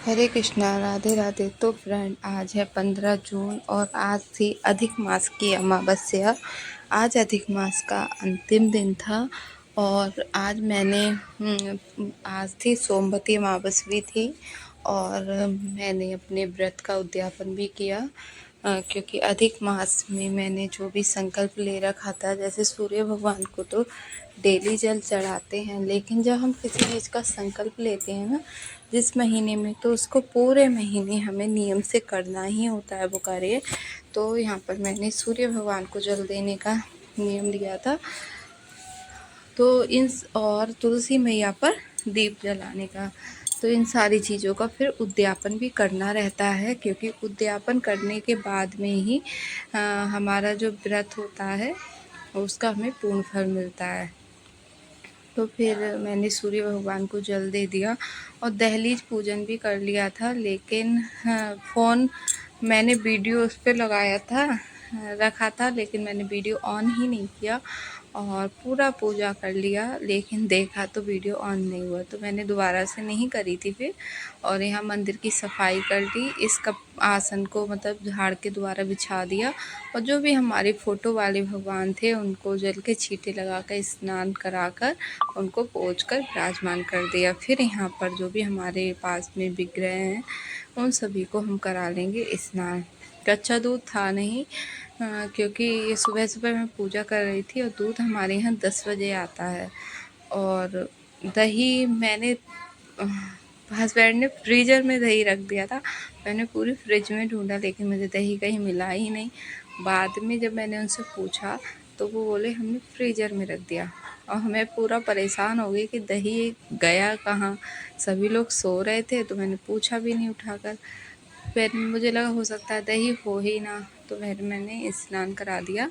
हरे कृष्णा, राधे राधे। तो फ्रेंड, आज है 15 जून और आज थी अधिक मास की अमावस्या। आज अधिक मास का अंतिम दिन था और आज आज थी सोमवती अमावस्या थी और मैंने अपने व्रत का उद्यापन भी किया। क्योंकि अधिक मास में मैंने जो भी संकल्प ले रखा था, जैसे सूर्य भगवान को तो डेली जल चढ़ाते हैं, लेकिन जब हम किसी चीज़ का संकल्प लेते हैं ना जिस महीने में, तो उसको पूरे महीने हमें नियम से करना ही होता है वो कार्य। तो यहाँ पर मैंने सूर्य भगवान को जल देने का नियम लिया था, तो और तुलसी मैया पर दीप जलाने का। तो इन सारी चीज़ों का फिर उद्यापन भी करना रहता है, क्योंकि उद्यापन करने के बाद में ही हमारा जो व्रत होता है उसका हमें पूर्ण फल मिलता है। तो फिर मैंने सूर्य भगवान को जल दे दिया और दहलीज पूजन भी कर लिया था, लेकिन फ़ोन मैंने वीडियो उस पर लगाया था, रखा था, लेकिन मैंने वीडियो ऑन ही नहीं किया और पूरा पूजा कर लिया, लेकिन देखा तो वीडियो ऑन नहीं हुआ, तो मैंने दोबारा से नहीं करी थी फिर। और यहाँ मंदिर की सफाई कर ली, इस कप आसन को मतलब झाड़ के दोबारा बिछा दिया और जो भी हमारे फ़ोटो वाले भगवान थे उनको जल के छींटे लगा कर स्नान कराकर उनको पोंछ कर विराजमान कर दिया। फिर यहाँ पर जो भी हमारे पास में विग्रह हैं उन सभी को हम करा लेंगे स्नान। कच्चा दूध था नहीं, क्योंकि सुबह सुबह मैं पूजा कर रही थी और दूध हमारे यहाँ 10 बजे आता है। और दही मैंने हस्बैंड ने फ्रीज़र में दही रख दिया था, मैंने पूरी फ्रिज में ढूंढा लेकिन मुझे दही कहीं मिला ही नहीं। बाद में जब मैंने उनसे पूछा तो वो बोले हमने फ्रीज़र में रख दिया, और हमें पूरा परेशान हो गई कि दही गया कहाँ। सभी लोग सो रहे थे तो मैंने पूछा भी नहीं उठाकर। फिर मुझे लगा हो सकता है दही हो ही ना, तो फिर मैंने स्नान करा दिया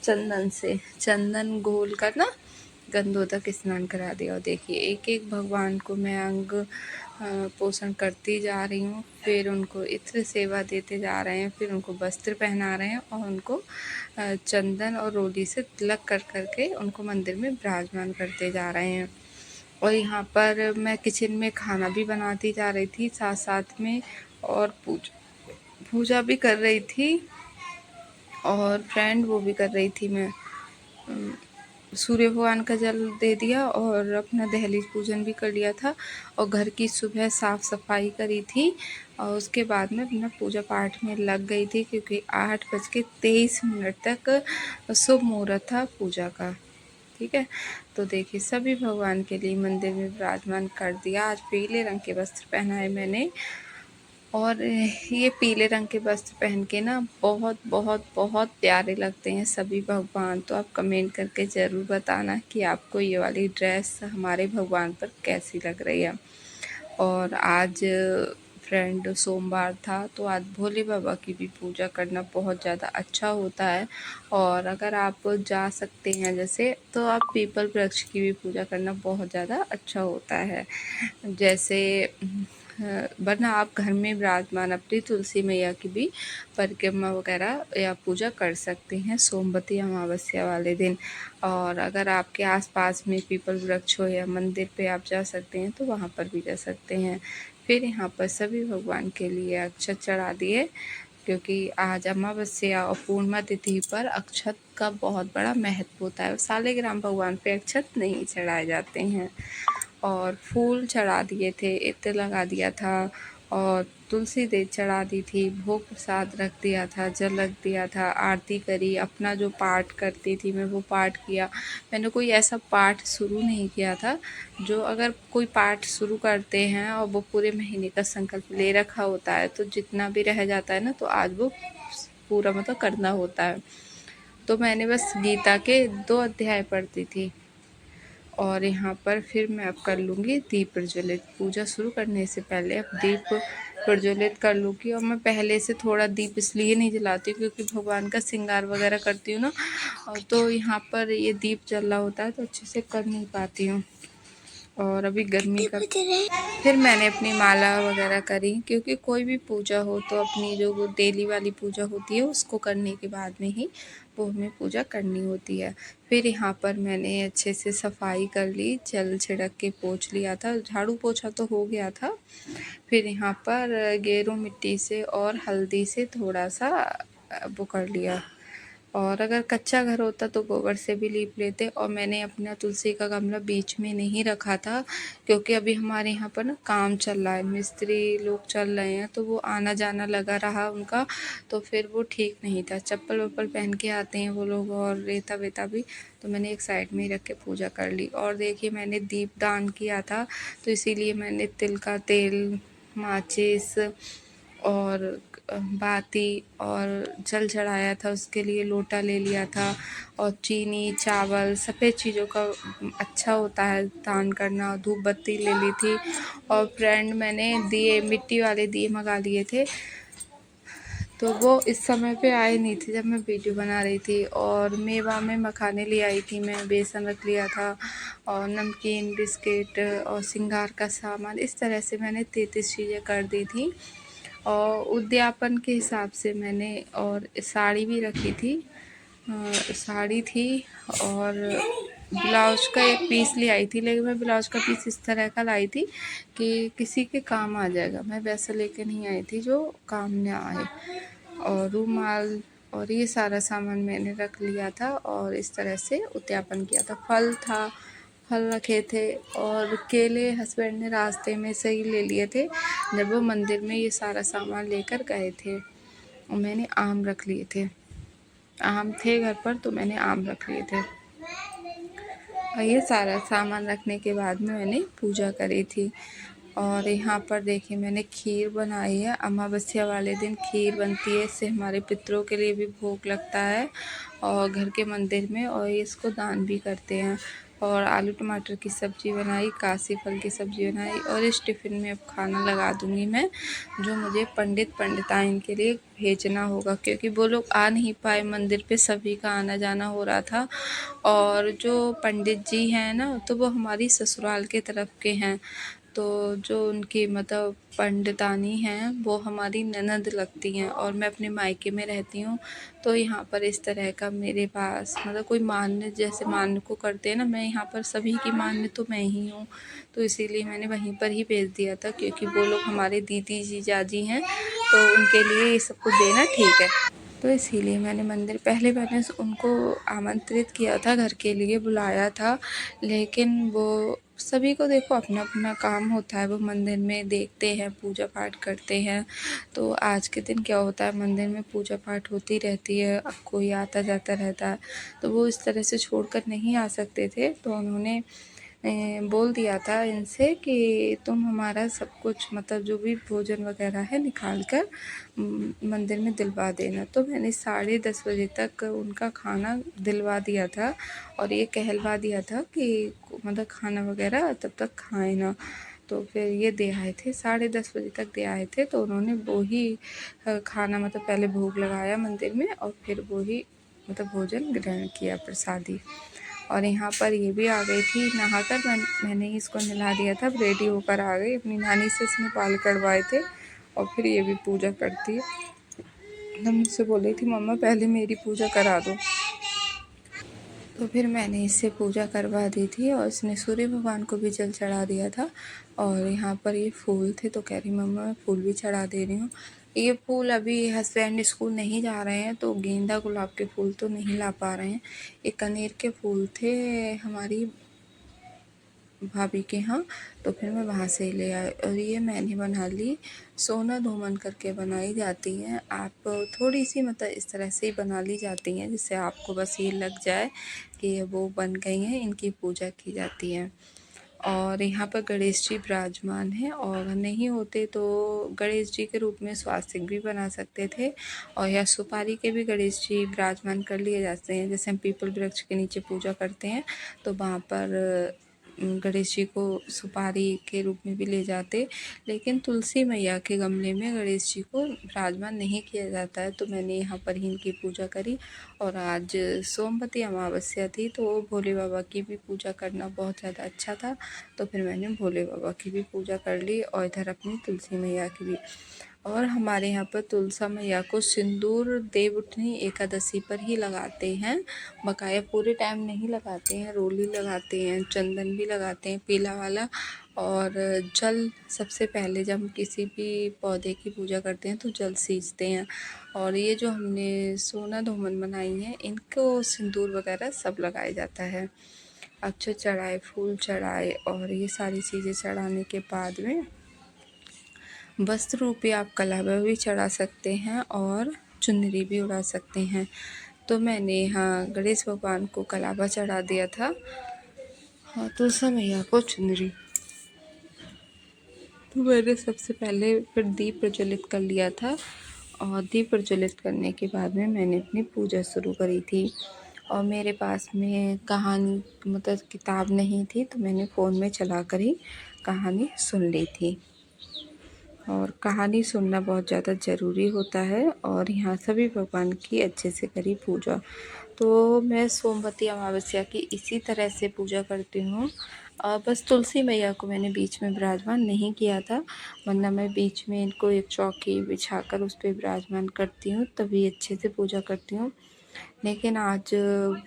चंदन से, चंदन घोल कर ना गंधोदक स्नान करा दिया। और देखिए एक एक भगवान को मैं अंग पोषण करती जा रही हूँ, फिर उनको इत्र सेवा देते जा रहे हैं, फिर उनको वस्त्र पहना रहे हैं और उनको चंदन और रोली से तिलक कर करके उनको मंदिर में विराजमान करते जा रहे हैं। और यहाँ पर मैं किचन में खाना भी बनाती जा रही थी साथ साथ में, और पूजा भी कर रही थी, और फ्रेंड वो भी कर रही थी मैं। सूर्य भगवान का जल दे दिया और अपना दहलीज पूजन भी कर लिया था और घर की सुबह साफ़ सफाई करी थी, और उसके बाद में अपना पूजा पाठ में लग गई थी, क्योंकि 8:23 तक शुभ मुहूर्त था पूजा का। ठीक है, तो देखिए सभी भगवान के लिए मंदिर में विराजमान कर दिया। आज पीले रंग के वस्त्र पहनाए मैंने, और ये पीले रंग के वस्त्र पहन के ना बहुत बहुत बहुत प्यारे लगते हैं सभी भगवान। तो आप कमेंट करके ज़रूर बताना कि आपको ये वाली ड्रेस हमारे भगवान पर कैसी लग रही है। और आज फ्रेंड सोमवार था, तो आज भोले बाबा की भी पूजा करना बहुत ज़्यादा अच्छा होता है। और अगर आप जा सकते हैं जैसे, तो आप पीपल वृक्ष की भी पूजा करना बहुत ज़्यादा अच्छा होता है। जैसे वरना आप घर में विराजमान अपनी तुलसी मैया की भी परिक्रमा वगैरह या पूजा कर सकते हैं सोमवती अमावस्या वाले दिन। और अगर आपके आसपास में पीपल वृक्ष हो या मंदिर पे आप जा सकते हैं तो वहाँ पर भी जा सकते हैं। फिर यहाँ पर सभी भगवान के लिए अक्षत चढ़ा दिए, क्योंकि आज अमावस्या और पूर्णिमा तिथि पर अक्षत का बहुत बड़ा महत्व होता है। सालिग्राम भगवान पे अक्षत नहीं चढ़ाए जाते हैं। और फूल चढ़ा दिए थे, इत्र लगा दिया था और तुलसी दे चढ़ा दी थी, भोग प्रसाद रख दिया था, जल रख दिया था, आरती करी, अपना जो पाठ करती थी मैं वो पाठ किया। मैंने कोई ऐसा पाठ शुरू नहीं किया था, जो अगर कोई पाठ शुरू करते हैं और वो पूरे महीने का संकल्प ले रखा होता है तो जितना भी रह जाता है ना, तो आज वो पूरा मतलब करना होता है। तो मैंने बस गीता के 2 अध्याय पढ़ती थी। और यहाँ पर फिर मैं अब कर लूँगी दीप प्रज्वलित। पूजा शुरू करने से पहले अब दीप प्रज्वलित कर लूँगी। और मैं पहले से थोड़ा दीप इसलिए नहीं जलाती हूँ क्योंकि भगवान का श्रृंगार वगैरह करती हूँ ना, और तो यहाँ पर ये दीप जल रहा होता है तो अच्छे से कर नहीं पाती हूँ। और अभी गर्मी का फिर मैंने अपनी माला वगैरह करी, क्योंकि कोई भी पूजा हो तो अपनी जो डेली वाली पूजा होती है उसको करने के बाद में ही वो हमें पूजा करनी होती है। फिर यहाँ पर मैंने अच्छे से सफाई कर ली, जल छिड़क के पोंछ लिया था, झाड़ू पोछा तो हो गया था। फिर यहाँ पर गेरू मिट्टी से और हल्दी से थोड़ा सा वो कर लिया, और अगर कच्चा घर होता तो गोबर से भी लीप लेते। और मैंने अपना तुलसी का गमला बीच में नहीं रखा था, क्योंकि अभी हमारे यहाँ पर ना काम चल रहा है, मिस्त्री लोग चल रहे हैं, तो वो आना जाना लगा रहा उनका, तो फिर वो ठीक नहीं था। चप्पल वप्पल पहन के आते हैं वो लोग, और रेता वेता भी, तो मैंने एक साइड में ही रख के पूजा कर ली। और देखिए मैंने दीप दान किया था, तो इसीलिए मैंने तिल का तेल, माचिस और बाती और जल चढ़ाया था, उसके लिए लोटा ले लिया था। और चीनी, चावल, सफ़ेद चीज़ों का अच्छा होता है दान करना। धूप बत्ती ले ली थी। और फ्रेंड मैंने दिए, मिट्टी वाले दिए मंगा लिए थे, तो वो इस समय पे आए नहीं थे जब मैं वीडियो बना रही थी। और मेवा में मखाने ले आई थी मैं, बेसन रख लिया था, और नमकीन, बिस्किट और श्रृंगार का सामान, इस तरह से मैंने 33 चीज़ें कर दी थी। और उद्यापन के हिसाब से मैंने और साड़ी भी रखी थी, साड़ी थी, और ब्लाउज का एक पीस ले आई थी, लेकिन मैं ब्लाउज का पीस इस तरह का लाई थी कि किसी के काम आ जाएगा, मैं वैसा लेके नहीं आई थी जो काम ना आए। और रूमाल और ये सारा सामान मैंने रख लिया था, और इस तरह से उद्यापन किया था। फल था, फल रखे थे, और केले हस्बैंड ने रास्ते में से ही ले लिए थे जब वो मंदिर में ये सारा सामान लेकर गए थे। और मैंने आम रख लिए थे, आम थे घर पर तो मैंने आम रख लिए थे। और ये सारा सामान रखने के बाद में मैंने पूजा करी थी। और यहाँ पर देखिए मैंने खीर बनाई है, अमावस्या वाले दिन खीर बनती है, इससे हमारे पितरों के लिए भी भोग लगता है और घर के मंदिर में, और इसको दान भी करते हैं। और आलू टमाटर की सब्ज़ी बनाई, काशी फल की सब्ज़ी बनाई, और इस टिफ़िन में अब खाना लगा दूँगी मैं, जो मुझे पंडित पंडिताइन के लिए भेजना होगा, क्योंकि वो लोग आ नहीं पाए मंदिर पे, सभी का आना जाना हो रहा था। और जो पंडित जी हैं ना, तो वो हमारी ससुराल के तरफ के हैं, तो जो उनकी मतलब पंडितानी हैं वो हमारी ननद लगती हैं, और मैं अपने मायके में रहती हूँ। तो यहाँ पर इस तरह का मेरे पास मतलब कोई मान्य, जैसे मान्य को करते हैं ना, मैं यहाँ पर सभी की मान्य तो मैं ही हूँ, तो इसीलिए मैंने वहीं पर ही भेज दिया था, क्योंकि वो लोग हमारे दीदी जीजाजी हैं, तो उनके लिए ये सब कुछ देना ठीक है। तो इसीलिए मैंने मंदिर, पहले मैंने उनको आमंत्रित किया था, घर के लिए बुलाया था, लेकिन वो सभी को देखो अपना अपना काम होता है, वो मंदिर में देखते हैं, पूजा पाठ करते हैं। तो आज के दिन क्या होता है, मंदिर में पूजा पाठ होती रहती है, अब कोई आता जाता रहता है, तो वो इस तरह से छोड़कर नहीं आ सकते थे, तो उन्होंने बोल दिया था इनसे कि तुम हमारा सब कुछ मतलब जो भी भोजन वगैरह है निकाल कर मंदिर में दिलवा देना। तो मैंने 10:30 बजे तक उनका खाना दिलवा दिया था, और ये कहलवा दिया था कि मतलब खाना वगैरह तब तक खाए ना। तो फिर ये दे आए थे, 10:30 बजे तक दे आए थे, तो उन्होंने वो ही खाना मतलब पहले भोग लगाया मंदिर में, और फिर वो ही मतलब भोजन ग्रहण किया, प्रसादी। और यहाँ पर ये भी आ गई थी नहाकर, मैंने ही इसको नहला दिया था, रेडी होकर आ गई, अपनी नानी से इसने बाल कटवाए थे, और फिर ये भी पूजा करती है। तो मुझसे बोल रही थी मम्मा पहले मेरी पूजा करा दो, तो फिर मैंने इससे पूजा करवा दी थी, और इसने सूर्य भगवान को भी जल चढ़ा दिया था। और यहाँ पर ये फूल थे, तो कह रही मम्मा मैं फूल भी चढ़ा दे रही हूँ। ये फूल अभी हस्बैंड स्कूल नहीं जा रहे हैं, तो गेंदा गुलाब के फूल तो नहीं ला पा रहे हैं, ये कनेर के फूल थे हमारी भाभी के यहाँ, तो फिर मैं वहाँ से ही ले आई। और ये मैंने बना ली, सोना धूमन करके बनाई जाती हैं, आप थोड़ी सी मतलब इस तरह से ही बना ली जाती हैं, जिससे आपको बस ये लग जाए कि वो बन गई हैं, इनकी पूजा की जाती है। और यहाँ पर गणेश जी विराजमान हैं, और नहीं होते तो गणेश जी के रूप में स्वास्तिक भी बना सकते थे, और या सुपारी के भी गणेश जी विराजमान कर लिए जाते हैं, जैसे हम पीपल वृक्ष के नीचे पूजा करते हैं, तो वहाँ पर गणेश जी को सुपारी के रूप में भी ले जाते, लेकिन तुलसी मैया के गमले में गणेश जी को विराजमान नहीं किया जाता है, तो मैंने यहाँ पर ही इनकी पूजा करी। और आज सोमवती अमावस्या थी, तो भोले बाबा की भी पूजा करना बहुत ज़्यादा अच्छा था, तो फिर मैंने भोले बाबा की भी पूजा कर ली, और इधर अपनी तुलसी मैया की भी। और हमारे यहाँ पर तुलसा मैया को सिंदूर देवउठनी एकादशी पर ही लगाते हैं, बकाया पूरे टाइम नहीं लगाते हैं। रोली लगाते हैं, चंदन भी लगाते हैं पीला वाला, और जल सबसे पहले जब हम किसी भी पौधे की पूजा करते हैं तो जल सींचते हैं। और ये जो हमने सोना धूमन बनाई है, इनको सिंदूर वगैरह सब लगाया जाता है। अक्षत चढ़ाए, फूल चढ़ाए और ये सारी चीज़ें चढ़ाने के बाद में वस्त्र रूपी आप कलावा भी चढ़ा सकते हैं और चुनरी भी उड़ा सकते हैं। तो मैंने यहाँ गणेश भगवान को कलावा चढ़ा दिया था और तुलसी मैया को चुनरी। तो मैंने सबसे पहले फिर दीप प्रज्वलित कर लिया था, और दीप प्रज्वलित करने के बाद में मैंने अपनी पूजा शुरू करी थी। और मेरे पास में कहानी मतलब किताब नहीं थी, तो मैंने फ़ोन में चला कर ही कहानी सुन ली थी। और कहानी सुनना बहुत ज़्यादा ज़रूरी होता है। और यहाँ सभी भगवान की अच्छे से करी पूजा। तो मैं सोमवती अमावस्या की इसी तरह से पूजा करती हूँ। बस तुलसी मैया को मैंने बीच में विराजमान नहीं किया था, वरना मैं बीच में इनको एक चौकी बिछाकर उस पर विराजमान करती हूँ, तभी अच्छे से पूजा करती हूँ। लेकिन आज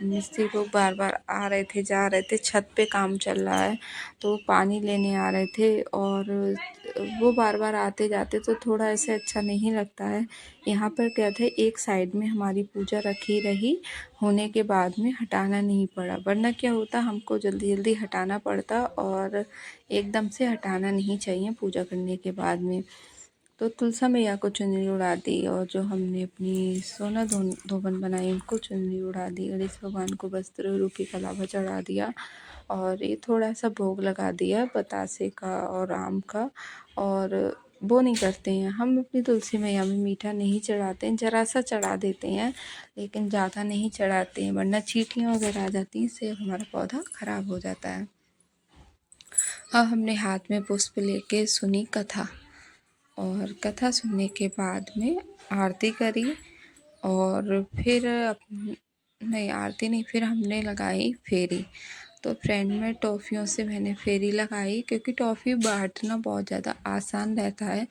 मिस्त्री लोग बार बार आ रहे थे, जा रहे थे, छत पे काम चल रहा है, तो पानी लेने आ रहे थे और वो बार बार आते जाते तो थोड़ा ऐसे अच्छा नहीं लगता है। यहाँ पर क्या था, एक साइड में हमारी पूजा रखी रही, होने के बाद में हटाना नहीं पड़ा, वरना क्या होता हमको जल्दी जल्दी हटाना पड़ता, और एकदम से हटाना नहीं चाहिए पूजा करने के बाद में। तो तुलसा मैया को चुनरी उड़ा दी, और जो हमने अपनी सोना धोबन बनाई उनको चुनरी उड़ा दी। गणेश भगवान को वस्त्र रूपी कलावा चढ़ा दिया, और ये थोड़ा सा भोग लगा दिया बतासे का और आम का। और वो नहीं करते हैं हम, अपनी तुलसी मैया में मीठा नहीं चढ़ाते हैं, ज़रा सा चढ़ा देते हैं, लेकिन ज़्यादा नहीं चढ़ाते हैं, वरना चींटियाँ वगैरह आ जाती हैं, इससे हमारा पौधा ख़राब हो जाता है। अब हमने हाथ में पुष्प लेके सुनी कथा, और कथा सुनने के बाद में आरती करी, और फिर नहीं आरती नहीं, फिर हमने लगाई फेरी। तो फ्रेंड में टॉफ़ियों से मैंने फेरी लगाई, क्योंकि टॉफ़ी बांटना बहुत ज़्यादा आसान रहता है।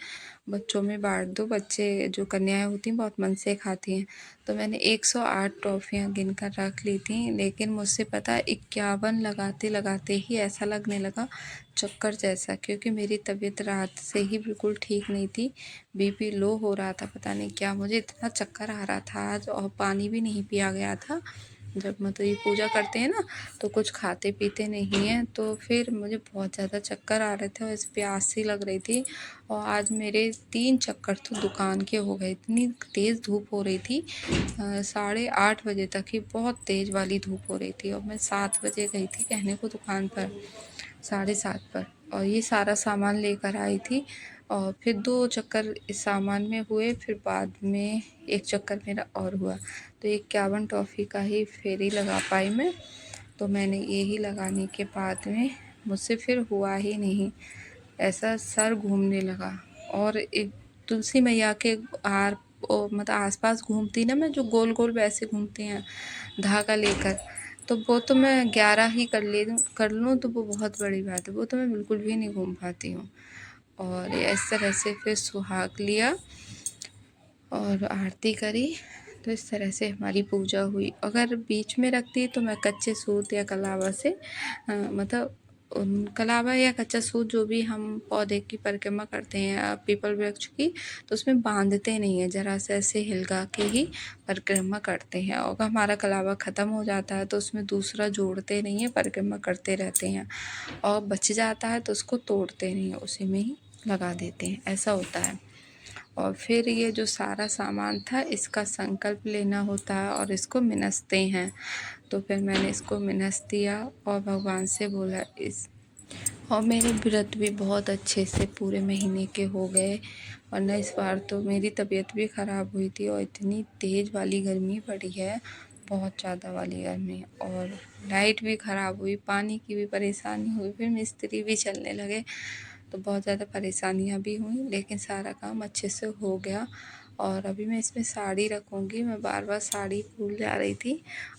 बच्चों में बांट दो, बच्चे जो कन्याएं होती हैं बहुत मन से खाती हैं। तो मैंने 108 टॉफ़ियाँ गिन कर रख ली थी, लेकिन मुझसे पता 51 लगाते लगाते ही ऐसा लगने लगा चक्कर जैसा, क्योंकि मेरी तबीयत रात से ही बिल्कुल ठीक नहीं थी, बीपी लो हो रहा था, पता नहीं क्या, मुझे इतना चक्कर आ रहा था आज, और पानी भी नहीं पिया गया था। जब मतलब ये पूजा करते हैं ना, तो कुछ खाते पीते नहीं हैं, तो फिर मुझे बहुत ज़्यादा चक्कर आ रहे थे और ऐसे प्यास सी लग रही थी। और आज मेरे 3 चक्कर तो दुकान के हो गए, इतनी तेज़ धूप हो रही थी। 8:30 बजे तक ही बहुत तेज़ वाली धूप हो रही थी, और मैं 7 बजे गई थी कहने को दुकान पर, 7:30 पर, और ये सारा सामान लेकर आई थी। और फिर 2 चक्कर इस सामान में हुए, फिर बाद में 1 चक्कर मेरा और हुआ, तो 51 टॉफ़ी का ही फेरी लगा पाई मैं। तो मैंने यही लगाने के बाद में मुझसे फिर हुआ ही नहीं, ऐसा सर घूमने लगा। और एक तुलसी मैया के मतलब आसपास घूमती ना मैं, जो गोल गोल वैसे घूमते हैं धागा लेकर, तो वो तो मैं 11 ही कर लूँ तो वो बहुत बड़ी बात है, वो तो मैं बिल्कुल भी नहीं घूम पाती हूँ। और इस तरह से फिर सुहाग लिया और आरती करी। तो इस तरह से हमारी पूजा हुई। अगर बीच में रखती तो मैं कच्चे सूत या कलावा से मतलब कलावा या कच्चा सूत, जो भी हम पौधे की परिक्रमा करते हैं पीपल वृक्ष की, तो उसमें बांधते नहीं है, ज़रा से ऐसे हिलगा के ही परिक्रमा करते हैं। और हमारा कलावा ख़त्म हो जाता है तो उसमें दूसरा जोड़ते नहीं है, परिक्रमा करते रहते हैं, और बच जाता है तो उसको तोड़ते नहीं है, उसी में ही लगा देते हैं, ऐसा होता है। और फिर ये जो सारा सामान था इसका संकल्प लेना होता है, और इसको मिनसते हैं। तो फिर मैंने इसको मिनस दिया और भगवान से बोला और मेरे व्रत भी बहुत अच्छे से पूरे महीने के हो गए। वरना इस बार तो मेरी तबीयत भी ख़राब हुई थी, और इतनी तेज़ वाली गर्मी पड़ी है, बहुत ज़्यादा वाली गर्मी, और लाइट भी ख़राब हुई, पानी की भी परेशानी हुई, फिर मिस्त्री भी चलने लगे, तो बहुत ज़्यादा परेशानियाँ भी हुई, लेकिन सारा काम अच्छे से हो गया। और अभी मैं इसमें साड़ी रखूँगी, मैं बार बार साड़ी भूल जा रही थी।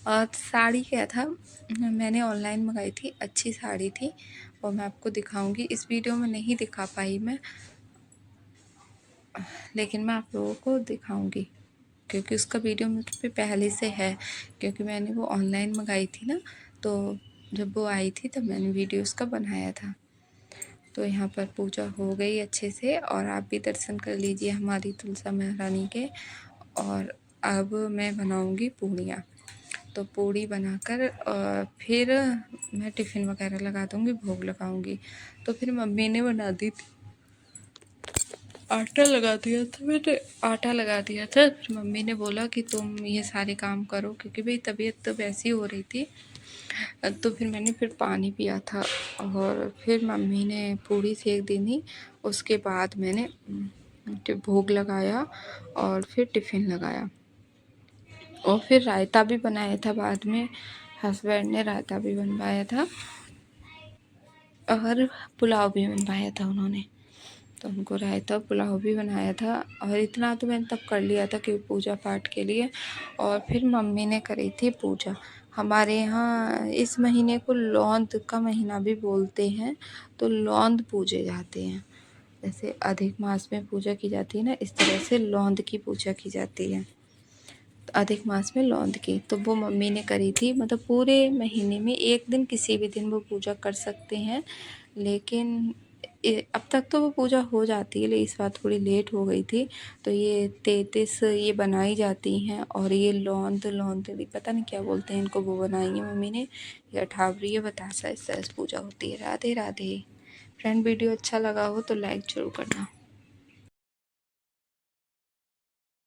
और साड़ी क्या था, मैंने ऑनलाइन मंगाई थी, अच्छी साड़ी थी, और मैं आपको दिखाऊंगी, इस वीडियो में नहीं दिखा पाई मैं। लेकिन मैं आप लोगों को दिखाऊंगी क्योंकि उसका वीडियो मुझ पे पहले से है, क्योंकि मैंने वो ऑनलाइन मंगाई थी ना, तो जब वो आई थी तब मैंने वीडियो उसका बनाया था। तो यहाँ पर पूजा हो गई अच्छे से और आप भी दर्शन कर लीजिए हमारी तुलसा महारानी के। और अब मैं बनाऊंगी पूड़ियाँ। तो पूड़ी बनाकर फिर मैं टिफ़िन वगैरह लगा दूंगी, भोग लगाऊंगी। तो फिर मम्मी ने बना दी थी, आटा लगा दिया था मैंने, आटा लगा दिया था। फिर मम्मी ने बोला कि तुम ये सारे काम करो, क्योंकि भाई तबीयत तो वैसी हो रही थी। तो फिर मैंने फिर पानी पिया था और फिर मम्मी ने पूड़ी सेक दी थी। उसके बाद मैंने भोग लगाया और फिर टिफ़िन लगाया और फिर रायता भी बनाया था बाद में। हस्बैंड ने रायता भी बनवाया था और पुलाव भी बनवाया था उन्होंने। तो उनको रायता पुलाव भी बनाया था और इतना तो मैंने तब कर लिया था कि पूजा पाठ के लिए। और फिर मम्मी ने करी थी पूजा। हमारे यहाँ इस महीने को लौंद का महीना भी बोलते हैं, तो लौंद पूजे जाते हैं। जैसे अधिक मास में पूजा की जाती है ना, इस तरह से लौंद की पूजा की जाती है। तो अधिक मास में लौंद की तो वो मम्मी ने करी थी। मतलब पूरे महीने में एक दिन, किसी भी दिन वो पूजा कर सकते हैं। लेकिन अब तक तो वो पूजा हो जाती है, लेकिन इस बार थोड़ी लेट हो गई थी। तो ये 33 ये बनाई जाती हैं और ये लौंद लौंद भी पता नहीं क्या बोलते हैं इनको, वो बनाई है मम्मी ने। ये अठावरी है, बतासा, इस तरह से पूजा होती है। राधे राधे फ्रेंड। वीडियो अच्छा लगा हो तो लाइक ज़रूर करना।